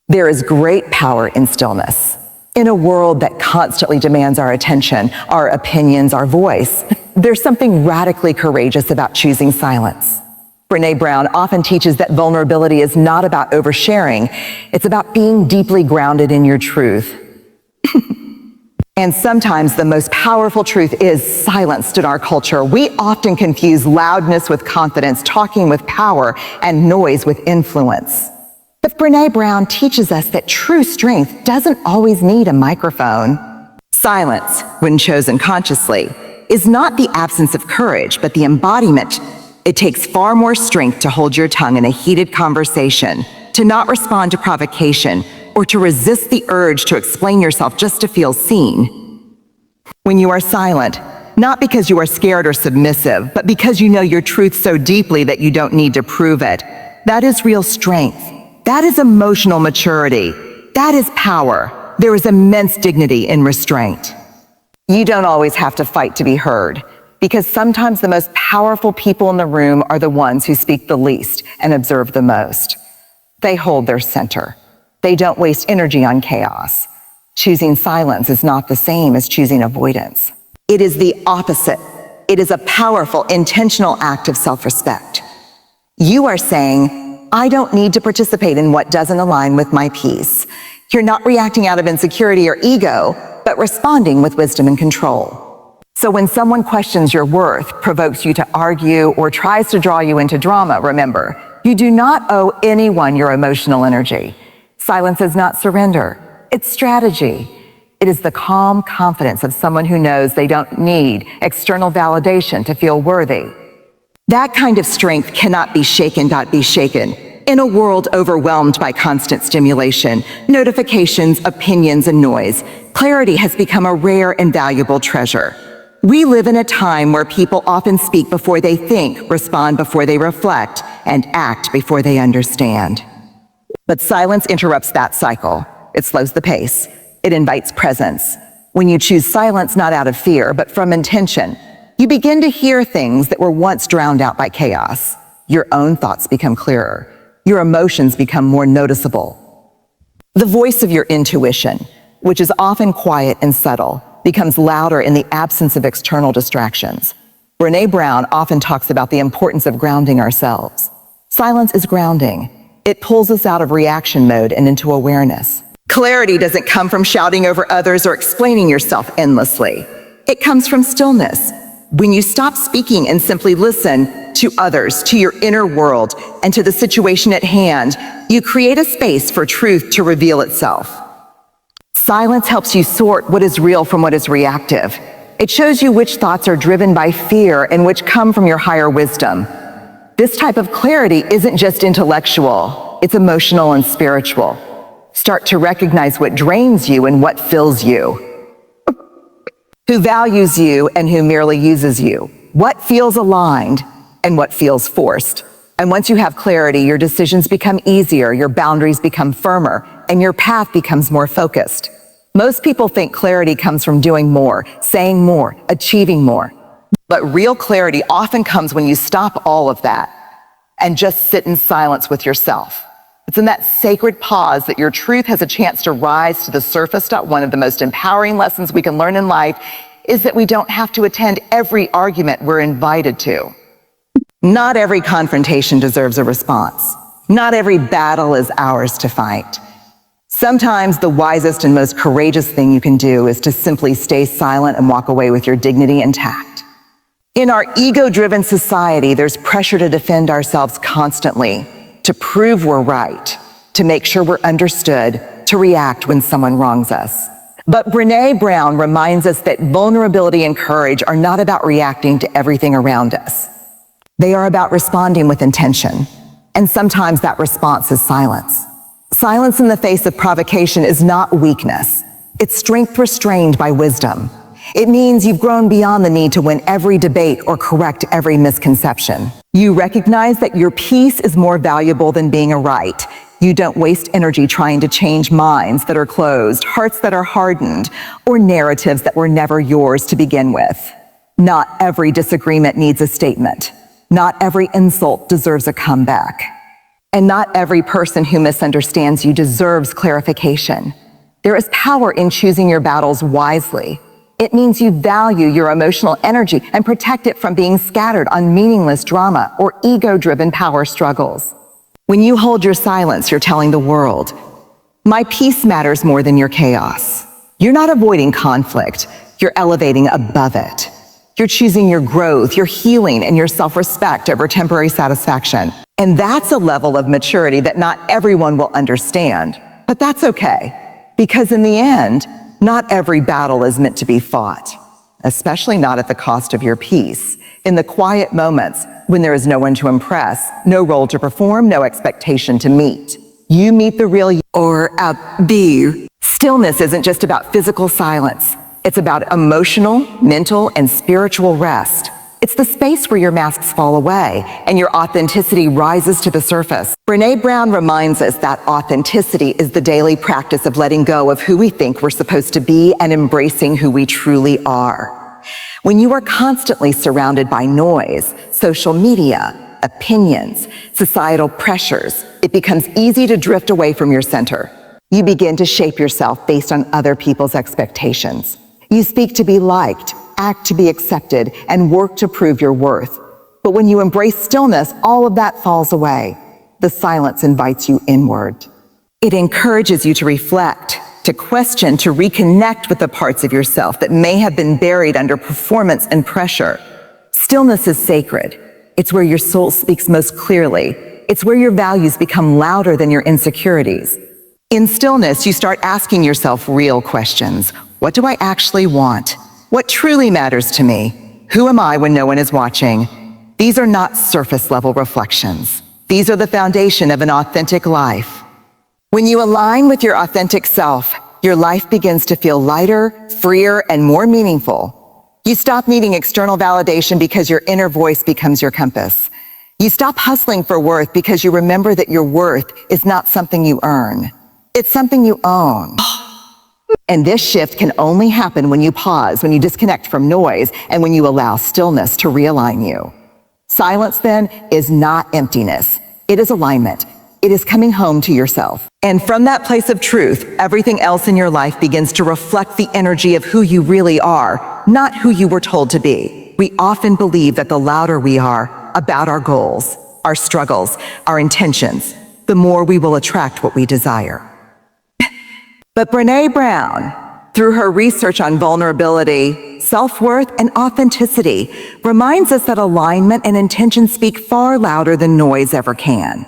There is great power in stillness. In a world that constantly demands our attention, our opinions, our voice, there's something radically courageous about choosing silence. Brené Brown often teaches that vulnerability is not about oversharing, it's about being deeply grounded in your truth. And sometimes the most powerful truth is silenced in our culture. We often confuse loudness with confidence, talking with power, and noise with influence. But Brené Brown teaches us that true strength doesn't always need a microphone. Silence, when chosen consciously, is not the absence of courage, but the embodiment. It takes far more strength to hold your tongue in a heated conversation, to not respond to provocation, or to resist the urge to explain yourself just to feel seen. When you are silent, not because you are scared or submissive, but because you know your truth so deeply that you don't need to prove it, that is real strength. That is emotional maturity. That is power. There is immense dignity in restraint. You don't always have to fight to be heard, because sometimes the most powerful people in the room are the ones who speak the least and observe the most. They hold their center. They don't waste energy on chaos. Choosing silence is not the same as choosing avoidance. It is the opposite. It is a powerful, intentional act of self-respect. You are saying, I don't need to participate in what doesn't align with my peace. You're not reacting out of insecurity or ego, but responding with wisdom and control. So when someone questions your worth, provokes you to argue, or tries to draw you into drama, remember, you do not owe anyone your emotional energy. Silence is not surrender, it's strategy. It is the calm confidence of someone who knows they don't need external validation to feel worthy. That kind of strength cannot be shaken. In a world overwhelmed by constant stimulation, notifications, opinions, and noise, clarity has become a rare and valuable treasure. We live in a time where people often speak before they think, respond before they reflect, and act before they understand. But silence interrupts that cycle. It slows the pace. It invites presence. When you choose silence not out of fear, but from intention, you begin to hear things that were once drowned out by chaos. Your own thoughts become clearer. Your emotions become more noticeable. The voice of your intuition, which is often quiet and subtle, becomes louder in the absence of external distractions. Brené Brown often talks about the importance of grounding ourselves. Silence is grounding. It pulls us out of reaction mode and into awareness. Clarity doesn't come from shouting over others or explaining yourself endlessly. It comes from stillness. When you stop speaking and simply listen to others, to your inner world, and to the situation at hand, you create a space for truth to reveal itself. Silence helps you sort what is real from what is reactive. It shows you which thoughts are driven by fear and which come from your higher wisdom. This type of clarity isn't just intellectual, it's emotional and spiritual. Start to recognize what drains you and what fills you. Who values you and who merely uses you. What feels aligned and what feels forced. And once you have clarity, your decisions become easier, your boundaries become firmer, and your path becomes more focused. Most people think clarity comes from doing more, saying more, achieving more. But real clarity often comes when you stop all of that and just sit in silence with yourself. It's in that sacred pause that your truth has a chance to rise to the surface. One of the most empowering lessons we can learn in life is that we don't have to attend every argument we're invited to. Not every confrontation deserves a response. Not every battle is ours to fight. Sometimes the wisest and most courageous thing you can do is to simply stay silent and walk away with your dignity intact. In our ego-driven society, there's pressure to defend ourselves constantly, to prove we're right, to make sure we're understood, to react when someone wrongs us. But Brené Brown reminds us that vulnerability and courage are not about reacting to everything around us. They are about responding with intention. And sometimes that response is silence. Silence in the face of provocation is not weakness. It's strength restrained by wisdom. It means you've grown beyond the need to win every debate or correct every misconception. You recognize that your peace is more valuable than being right. You don't waste energy trying to change minds that are closed, hearts that are hardened, or narratives that were never yours to begin with. Not every disagreement needs a statement. Not every insult deserves a comeback. And not every person who misunderstands you deserves clarification. There is power in choosing your battles wisely. It means you value your emotional energy and protect it from being scattered on meaningless drama or ego-driven power struggles. When you hold your silence, you're telling the world, my peace matters more than your chaos. You're not avoiding conflict, you're elevating above it. You're choosing your growth, your healing, and your self-respect over temporary satisfaction. And that's a level of maturity that not everyone will understand, but that's okay. Because in the end, not every battle is meant to be fought, especially not at the cost of your peace. In the quiet moments when there is no one to impress, no role to perform, no expectation to meet. You meet the real you, or be. Stillness isn't just about physical silence. It's about emotional, mental, and spiritual rest. It's the space where your masks fall away and your authenticity rises to the surface. Brené Brown reminds us that authenticity is the daily practice of letting go of who we think we're supposed to be and embracing who we truly are. When you are constantly surrounded by noise, social media, opinions, societal pressures, it becomes easy to drift away from your center. You begin to shape yourself based on other people's expectations. You speak to be liked, act to be accepted, and work to prove your worth. But when you embrace stillness, all of that falls away. The silence invites you inward. It encourages you to reflect, to question, to reconnect with the parts of yourself that may have been buried under performance and pressure. Stillness is sacred. It's where your soul speaks most clearly. It's where your values become louder than your insecurities. In stillness, you start asking yourself real questions. What do I actually want? What truly matters to me? Who am I when no one is watching? These are not surface-level reflections. These are the foundation of an authentic life. When you align with your authentic self, your life begins to feel lighter, freer, and more meaningful. You stop needing external validation because your inner voice becomes your compass. You stop hustling for worth because you remember that your worth is not something you earn. It's something you own. And this shift can only happen when you pause, when you disconnect from noise, and when you allow stillness to realign you. Silence, then, is not emptiness. It is alignment. It is coming home to yourself. And from that place of truth, everything else in your life begins to reflect the energy of who you really are, not who you were told to be. We often believe that the louder we are about our goals, our struggles, our intentions, the more we will attract what we desire. But Brené Brown, through her research on vulnerability, self-worth, and authenticity, reminds us that alignment and intention speak far louder than noise ever can.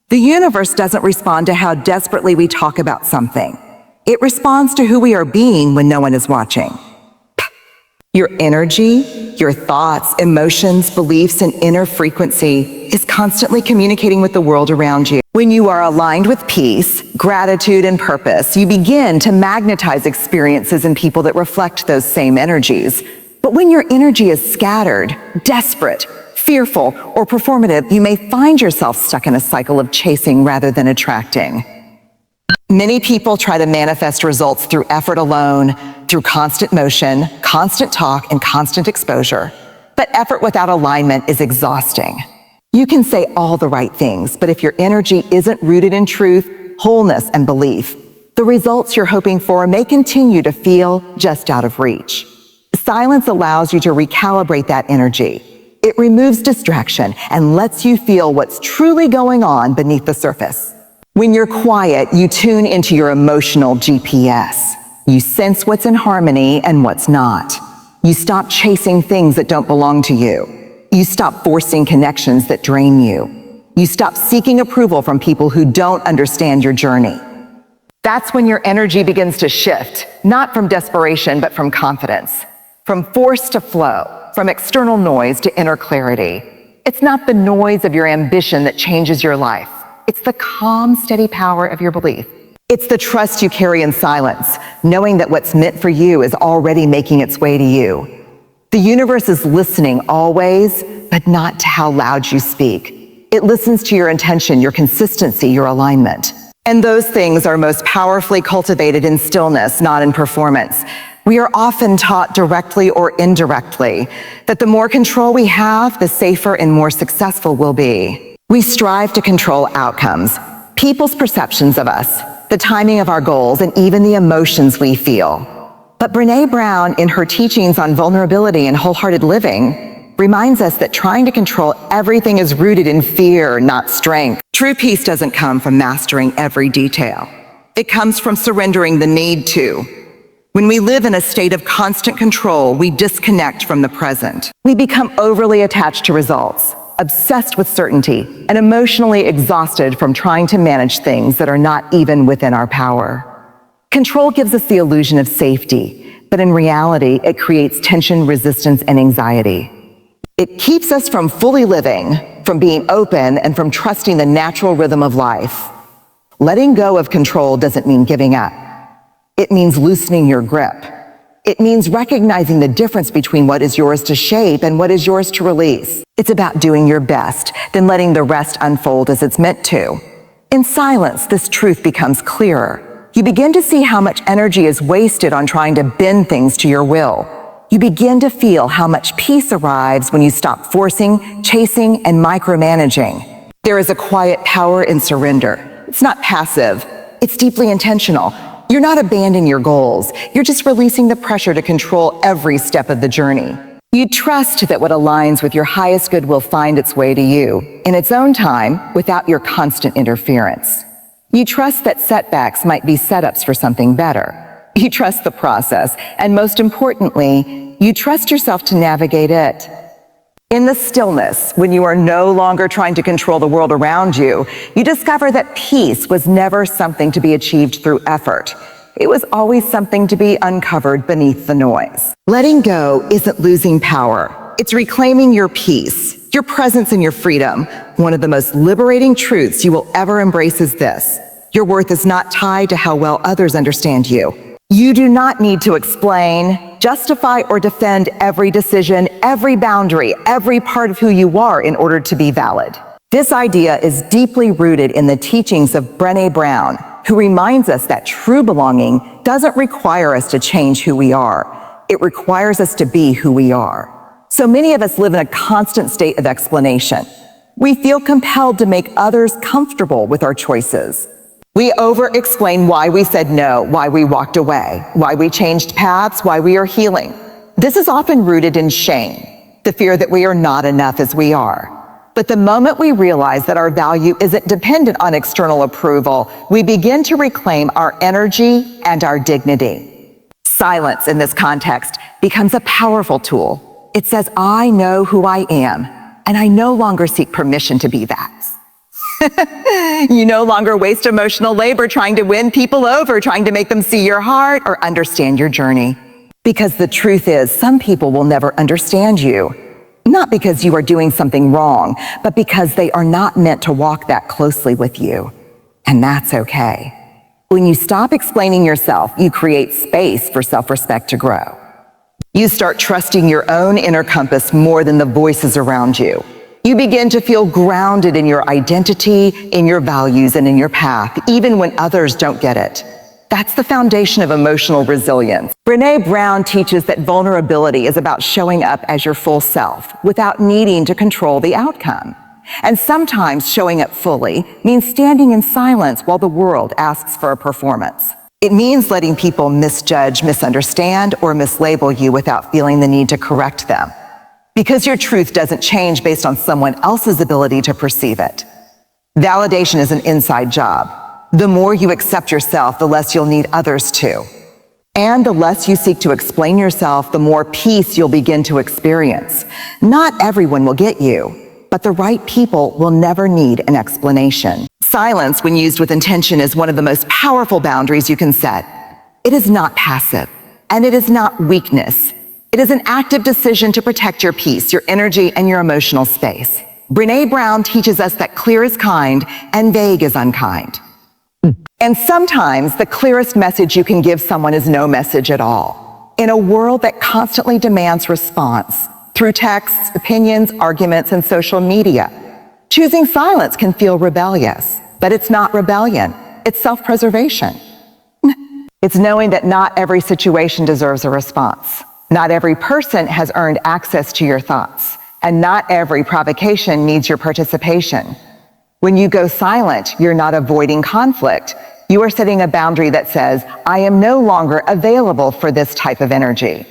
The universe doesn't respond to how desperately we talk about something. It responds to who we are being when no one is watching. Your energy, your thoughts, emotions, beliefs, and inner frequency is constantly communicating with the world around you. When you are aligned with peace, gratitude, and purpose, you begin to magnetize experiences and people that reflect those same energies. But when your energy is scattered, desperate, fearful, or performative, you may find yourself stuck in a cycle of chasing rather than attracting. Many people try to manifest results through effort alone, through constant motion, constant talk, and constant exposure. But effort without alignment is exhausting. You can say all the right things, but if your energy isn't rooted in truth, wholeness, and belief, the results you're hoping for may continue to feel just out of reach. Silence allows you to recalibrate that energy. It removes distraction and lets you feel what's truly going on beneath the surface. When you're quiet, you tune into your emotional GPS. You sense what's in harmony and what's not. You stop chasing things that don't belong to you. You stop forcing connections that drain you. You stop seeking approval from people who don't understand your journey. That's when your energy begins to shift, not from desperation, but from confidence, from force to flow, from external noise to inner clarity. It's not the noise of your ambition that changes your life. It's the calm, steady power of your belief. It's the trust you carry in silence, knowing that what's meant for you is already making its way to you. The universe is listening always, but not to how loud you speak. It listens to your intention, your consistency, your alignment. And those things are most powerfully cultivated in stillness, not in performance. We are often taught directly or indirectly that the more control we have, the safer and more successful we'll be. We strive to control outcomes, people's perceptions of us, the timing of our goals, and even the emotions we feel. But Brené Brown, in her teachings on vulnerability and wholehearted living, reminds us that trying to control everything is rooted in fear, not strength. True peace doesn't come from mastering every detail. It comes from surrendering the need to. When we live in a state of constant control, we disconnect from the present. We become overly attached to results, obsessed with certainty, and emotionally exhausted from trying to manage things that are not even within our power. Control gives us the illusion of safety, but in reality, it creates tension, resistance, and anxiety. It keeps us from fully living, from being open, and from trusting the natural rhythm of life. Letting go of control doesn't mean giving up. It means loosening your grip. It means recognizing the difference between what is yours to shape and what is yours to release. It's about doing your best, then letting the rest unfold as it's meant to. In silence, this truth becomes clearer. You begin to see how much energy is wasted on trying to bend things to your will. You begin to feel how much peace arrives when you stop forcing, chasing, and micromanaging. There is a quiet power in surrender. It's not passive. It's deeply intentional. You're not abandoning your goals. You're just releasing the pressure to control every step of the journey. You trust that what aligns with your highest good will find its way to you in its own time without your constant interference. You trust that setbacks might be setups for something better. You trust the process, and most importantly, you trust yourself to navigate it. In the stillness, when you are no longer trying to control the world around you, you discover that peace was never something to be achieved through effort. It was always something to be uncovered beneath the noise. Letting go isn't losing power. It's reclaiming your peace, your presence, and your freedom. One of the most liberating truths you will ever embrace is this: your worth is not tied to how well others understand you. You do not need to explain, justify, or defend every decision, every boundary, every part of who you are in order to be valid. This idea is deeply rooted in the teachings of Brené Brown, who reminds us that true belonging doesn't require us to change who we are. It requires us to be who we are. So many of us live in a constant state of explanation. We feel compelled to make others comfortable with our choices. We over-explain why we said no, why we walked away, why we changed paths, why we are healing. This is often rooted in shame, the fear that we are not enough as we are. But the moment we realize that our value isn't dependent on external approval, we begin to reclaim our energy and our dignity. Silence in this context becomes a powerful tool. It says, I know who I am, and I no longer seek permission to be that. You no longer waste emotional labor trying to win people over, trying to make them see your heart or understand your journey. Because the truth is, some people will never understand you. Not because you are doing something wrong, but because they are not meant to walk that closely with you. And that's okay. When you stop explaining yourself, you create space for self-respect to grow. You start trusting your own inner compass more than the voices around you. You begin to feel grounded in your identity, in your values, and in your path, even when others don't get it. That's the foundation of emotional resilience. Brené Brown teaches that vulnerability is about showing up as your full self without needing to control the outcome. And sometimes showing up fully means standing in silence while the world asks for a performance. It means letting people misjudge, misunderstand, or mislabel you without feeling the need to correct them. Because your truth doesn't change based on someone else's ability to perceive it. Validation is an inside job. The more you accept yourself, the less you'll need others to. And the less you seek to explain yourself, the more peace you'll begin to experience. Not everyone will get you, but the right people will never need an explanation. Silence, when used with intention, is one of the most powerful boundaries you can set. It is not passive, and it is not weakness. It is an active decision to protect your peace, your energy, and your emotional space. Brené Brown teaches us that clear is kind and vague is unkind. And sometimes the clearest message you can give someone is no message at all. In a world that constantly demands response through texts, opinions, arguments, and social media, choosing silence can feel rebellious, but it's not rebellion. It's self-preservation. It's knowing that not every situation deserves a response. Not every person has earned access to your thoughts, and not every provocation needs your participation. When you go silent, you're not avoiding conflict. You are setting a boundary that says, I am no longer available for this type of energy.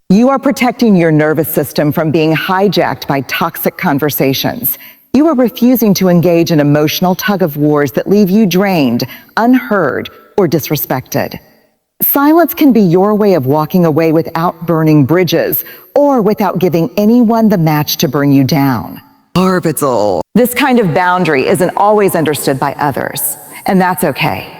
You are protecting your nervous system from being hijacked by toxic conversations. You are refusing to engage in emotional tug-of-wars that leave you drained, unheard, or disrespected. Silence can be your way of walking away without burning bridges or without giving anyone the match to bring you down. Orbital. This kind of boundary isn't always understood by others, and that's okay.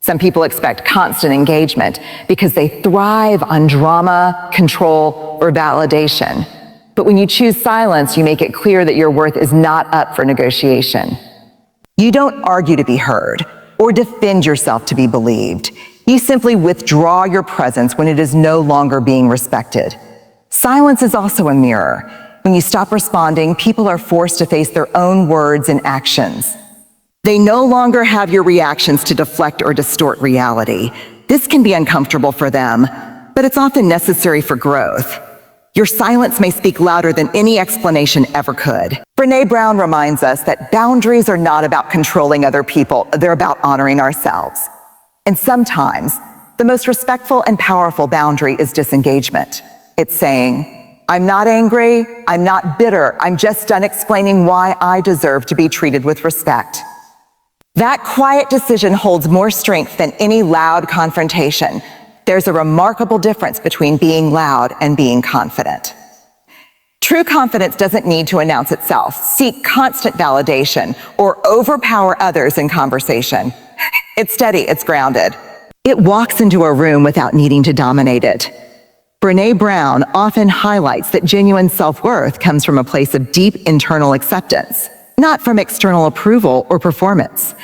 Some people expect constant engagement because they thrive on drama, control, or validation. But when you choose silence, you make it clear that your worth is not up for negotiation. You don't argue to be heard or defend yourself to be believed. You simply withdraw your presence when it is no longer being respected. Silence is also a mirror. When you stop responding, people are forced to face their own words and actions. They no longer have your reactions to deflect or distort reality. This can be uncomfortable for them, but it's often necessary for growth. Your silence may speak louder than any explanation ever could. Brené Brown reminds us that boundaries are not about controlling other people, they're about honoring ourselves. And sometimes, the most respectful and powerful boundary is disengagement. It's saying, I'm not angry, I'm not bitter, I'm just done explaining why I deserve to be treated with respect. That quiet decision holds more strength than any loud confrontation. There's a remarkable difference between being loud and being confident. True confidence doesn't need to announce itself, seek constant validation, or overpower others in conversation. It's steady, it's grounded. It walks into a room without needing to dominate it. Brené Brown often highlights that genuine self-worth comes from a place of deep internal acceptance, not from external approval or performance.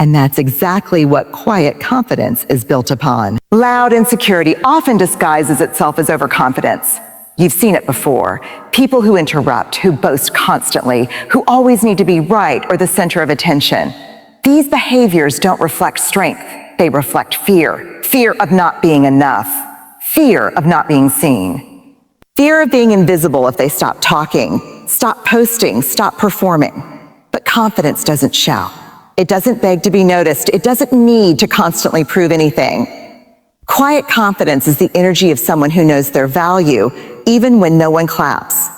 And that's exactly what quiet confidence is built upon. Loud insecurity often disguises itself as overconfidence. You've seen it before. People who interrupt, who boast constantly, who always need to be right or the center of attention. These behaviors don't reflect strength. They reflect fear. Fear of not being enough. Fear of not being seen. Fear of being invisible if they stop talking, stop posting, stop performing. But confidence doesn't shout. It doesn't beg to be noticed. It doesn't need to constantly prove anything. Quiet confidence is the energy of someone who knows their value, even when no one claps.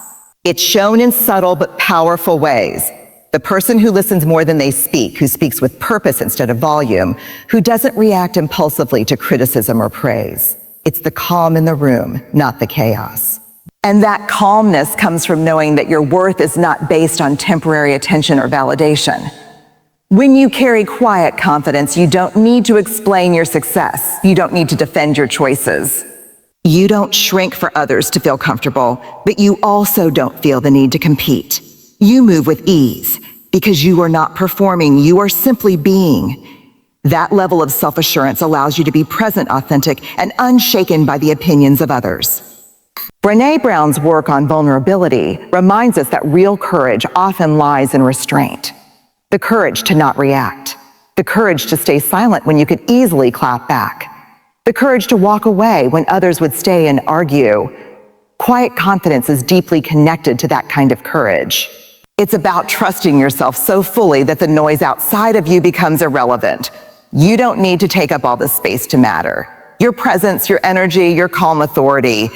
It's shown in subtle but powerful ways. The person who listens more than they speak, who speaks with purpose instead of volume, who doesn't react impulsively to criticism or praise. It's the calm in the room, not the chaos. And that calmness comes from knowing that your worth is not based on temporary attention or validation. When you carry quiet confidence, you don't need to explain your success. You don't need to defend your choices. You don't shrink for others to feel comfortable, but you also don't feel the need to compete. You move with ease because you are not performing, you are simply being. That level of self-assurance allows you to be present, authentic, and unshaken by the opinions of others. Brené Brown's work on vulnerability reminds us that real courage often lies in restraint. The courage to not react. The courage to stay silent when you could easily clap back. The courage to walk away when others would stay and argue. Quiet confidence is deeply connected to that kind of courage. It's about trusting yourself so fully that the noise outside of you becomes irrelevant. You don't need to take up all the space to matter. Your presence, your energy, your calm authority,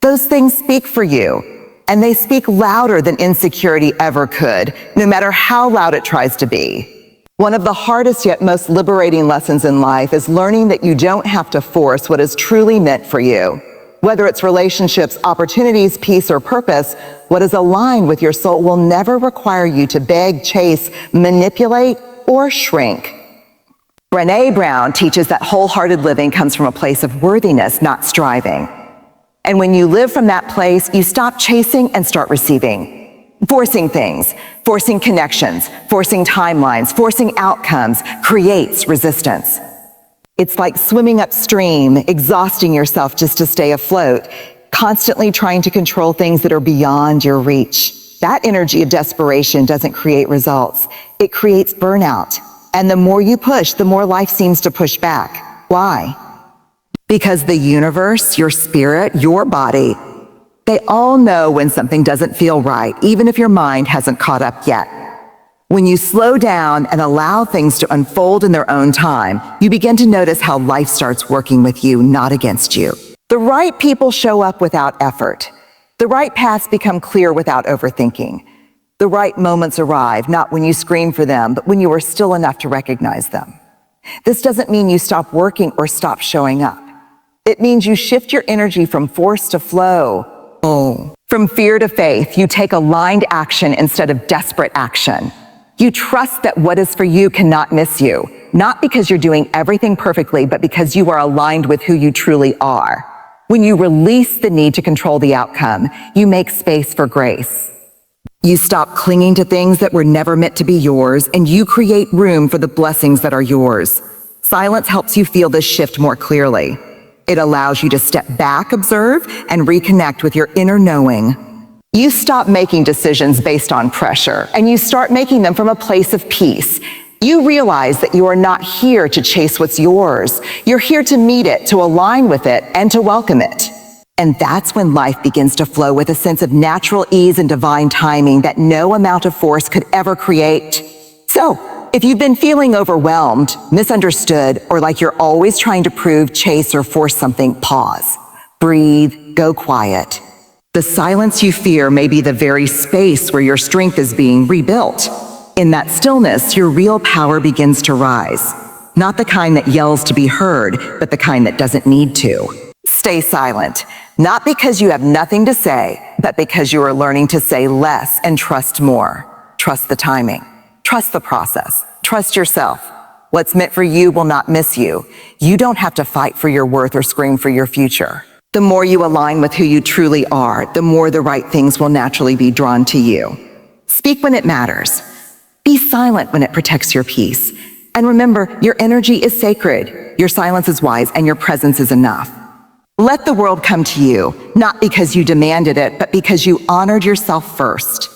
those things speak for you. And they speak louder than insecurity ever could, no matter how loud it tries to be. One of the hardest yet most liberating lessons in life is learning that you don't have to force what is truly meant for you. Whether it's relationships, opportunities, peace, or purpose, what is aligned with your soul will never require you to beg, chase, manipulate, or shrink. Brené Brown teaches that wholehearted living comes from a place of worthiness, not striving. And when you live from that place, you stop chasing and start receiving. Forcing things, forcing connections, forcing timelines, forcing outcomes creates resistance. It's like swimming upstream, exhausting yourself just to stay afloat, constantly trying to control things that are beyond your reach. That energy of desperation doesn't create results. It creates burnout. And the more you push, the more life seems to push back. Why? Because the universe, your spirit, your body, they all know when something doesn't feel right, even if your mind hasn't caught up yet. When you slow down and allow things to unfold in their own time, you begin to notice how life starts working with you, not against you. The right people show up without effort. The right paths become clear without overthinking. The right moments arrive, not when you scream for them, but when you are still enough to recognize them. This doesn't mean you stop working or stop showing up. It means you shift your energy from force to flow. From fear to faith, you take aligned action instead of desperate action. You trust that what is for you cannot miss you, not because you're doing everything perfectly, but because you are aligned with who you truly are. When you release the need to control the outcome, you make space for grace. You stop clinging to things that were never meant to be yours, and you create room for the blessings that are yours. Silence helps you feel this shift more clearly. It allows you to step back, observe, and reconnect with your inner knowing. You stop making decisions based on pressure, and you start making them from a place of peace. You realize that you are not here to chase what's yours. You're here to meet it, to align with it, and to welcome it. And that's when life begins to flow with a sense of natural ease and divine timing that no amount of force could ever create. So, if you've been feeling overwhelmed, misunderstood, or like you're always trying to prove, chase, or force something, pause. Breathe, go quiet. The silence you fear may be the very space where your strength is being rebuilt. In that stillness, your real power begins to rise. Not the kind that yells to be heard, but the kind that doesn't need to. Stay silent, not because you have nothing to say, but because you are learning to say less and trust more. Trust the timing. Trust the process. Trust yourself. What's meant for you will not miss you. You don't have to fight for your worth or scream for your future. The more you align with who you truly are, the more the right things will naturally be drawn to you. Speak when it matters. Be silent when it protects your peace. And remember, your energy is sacred, your silence is wise, and your presence is enough. Let the world come to you, not because you demanded it, but because you honored yourself first.